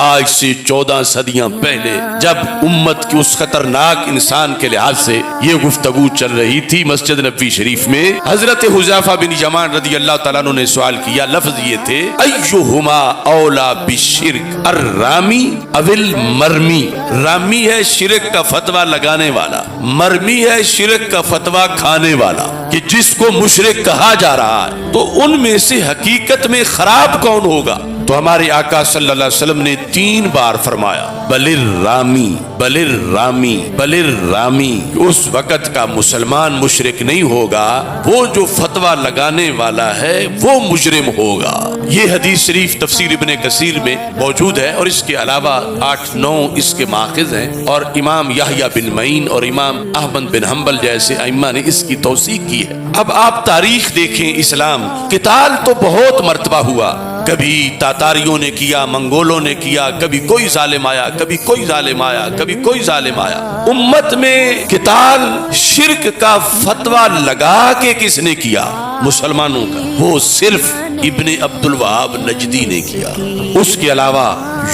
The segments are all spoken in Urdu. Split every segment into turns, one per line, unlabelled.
آج سے 14 صدیاں پہلے جب امت کی اس خطرناک انسان کے لحاظ سے یہ گفتگو چل رہی تھی مسجد نبوی شریف میں، حضرت حذیفہ بن یمان رضی اللہ تعالیٰ عنہ نے سوال کیا، لفظ یہ تھے ایہما اولا بالشرک الرامی او المرمی۔ رامی ہے شرک کا فتویٰ لگانے والا، مرمی ہے شرک کا فتویٰ کھانے والا، کہ جس کو مشرک کہا جا رہا ہے تو ان میں سے حقیقت میں خراب کون ہوگا؟ تو ہمارے آقا صلی اللہ علیہ وسلم نے 3 بار فرمایا بل الرامی بل الرامی بل الرامی۔ اس وقت کا مسلمان مشرک نہیں ہوگا، وہ جو فتویٰ لگانے والا ہے وہ مجرم ہوگا۔ یہ حدیث شریف تفسیر ابن کثیر میں موجود ہے، اور اس کے علاوہ 8-9 اس کے ماخذ ہیں، اور امام یحییٰ بن معین اور امام احمد بن حنبل جیسے ائمہ نے اس کی توثیق کی ہے۔ اب آپ تاریخ دیکھیں، اسلام قتال تو بہت مرتبہ ہوا، کبھی تاتاریوں نے کیا، منگولوں نے کیا، کبھی کوئی ظالم آیا، کبھی کوئی ظالم آیا، کبھی کوئی ظالم آیا۔ امت میں قتال شرک کا فتویٰ لگا کے کس نے کیا؟ مسلمانوں کا، وہ صرف ابن عبد الوہاب نجدی نے کیا۔ اس کے علاوہ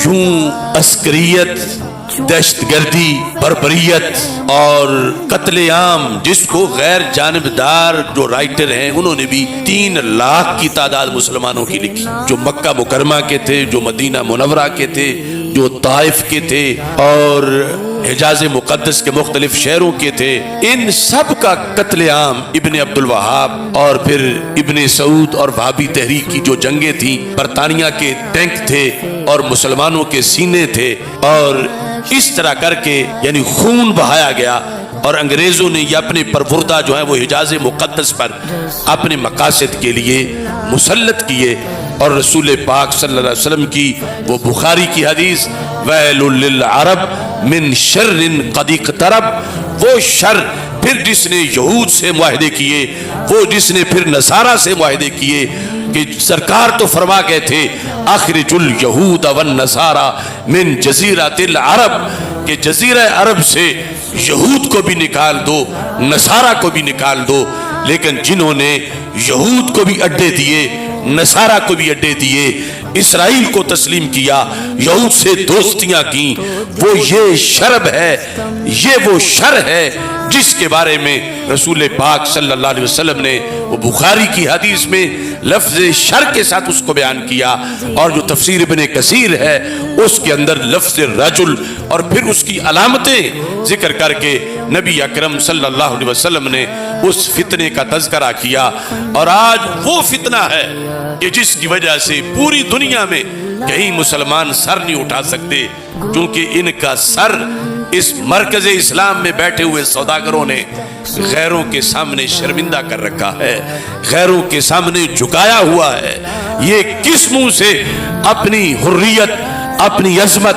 یوں عسکریت، دہشت گردی، بربریت اور قتل عام، جس کو غیر جانبدار جو رائٹر ہیں انہوں نے بھی 3 لاکھ کی تعداد مسلمانوں کی لکھی، جو مکہ مکرمہ کے تھے، جو مدینہ منورہ کے تھے، جو طائف کے تھے، اور حجاز مقدس کے مختلف شہروں کے تھے۔ ان سب کا قتل عام ابن عبد الوہاب اور پھر ابن سعود اور وہابی تحریک کی جو جنگیں تھیں، برطانیہ کے ٹینک تھے اور مسلمانوں کے سینے تھے، اور اس طرح کر کے یعنی خون بہایا گیا، اور انگریزوں نے یہ اپنے پروردہ جو ہیں وہ حجاز مقدس پر اپنے مقاصد کے لیے مسلط کیے۔ اور رسول پاک صلی اللہ علیہ وسلم کی وہ بخاری کی حدیث ویل للعرب من شر قد اقترب، وہ شر پھر جس نے یہود سے معاہدے کیے، وہ جس نے پھر نصارہ سے معاہدے کیے، کہ سرکار تو فرما گئے تھے اخرج الیہود والنصارى من جزیرۃ العرب، کہ جزیرہ عرب سے یہود کو بھی نکال دو، نصارہ کو بھی نکال دو۔ لیکن جنہوں نے یہود کو بھی اڈے دیے، نصارہ کو بھی اڈے دیے، اسرائیل کو تسلیم کیا، یہود سے دوستیاں کی، وہ یہ شرب ہے، یہ وہ شر ہے جس کے بارے میں رسول پاک صلی اللہ علیہ وسلم نے وہ بخاری کی حدیث میں لفظ شر کے ساتھ اس کو بیان کیا، اور جو تفسیر ابن کثیر ہے اس کے اندر لفظ رجل اور پھر اس کی علامتیں ذکر کر کے نبی اکرم صلی اللہ علیہ وسلم نے اس فتنے کا تذکرہ کیا۔ اور آج وہ فتنہ ہے کہ جس کی وجہ سے پوری دنیا میں کہیں مسلمان سر نہیں اٹھا سکتے، کیونکہ ان کا سر اس مرکز اسلام میں بیٹھے ہوئے سوداگروں نے غیروں کے سامنے شرمندہ کر رکھا ہے، غیروں کے سامنے جھکایا ہوا ہے۔ یہ کس منہ سے اپنی حریت، اپنی عظمت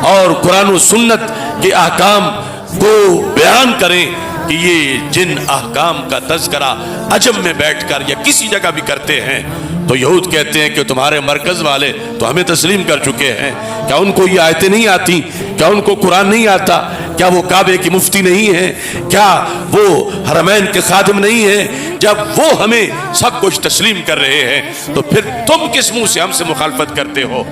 اور قرآن و سنت کے احکام کو بیان کریں کہ یہ جن احکام کا تذکرہ عجم میں بیٹھ کر یا کسی جگہ بھی کرتے ہیں، تو یہود کہتے ہیں کہ تمہارے مرکز والے تو ہمیں تسلیم کر چکے ہیں، کیا ان کو یہ آیتیں نہیں آتی؟ کیا ان کو قرآن نہیں آتا؟ کیا وہ کعبے کی مفتی نہیں ہیں؟ کیا وہ حرمین کے خادم نہیں ہیں؟ جب وہ ہمیں سب کچھ تسلیم کر رہے ہیں تو پھر تم کس منہ سے ہم سے مخالفت کرتے ہو؟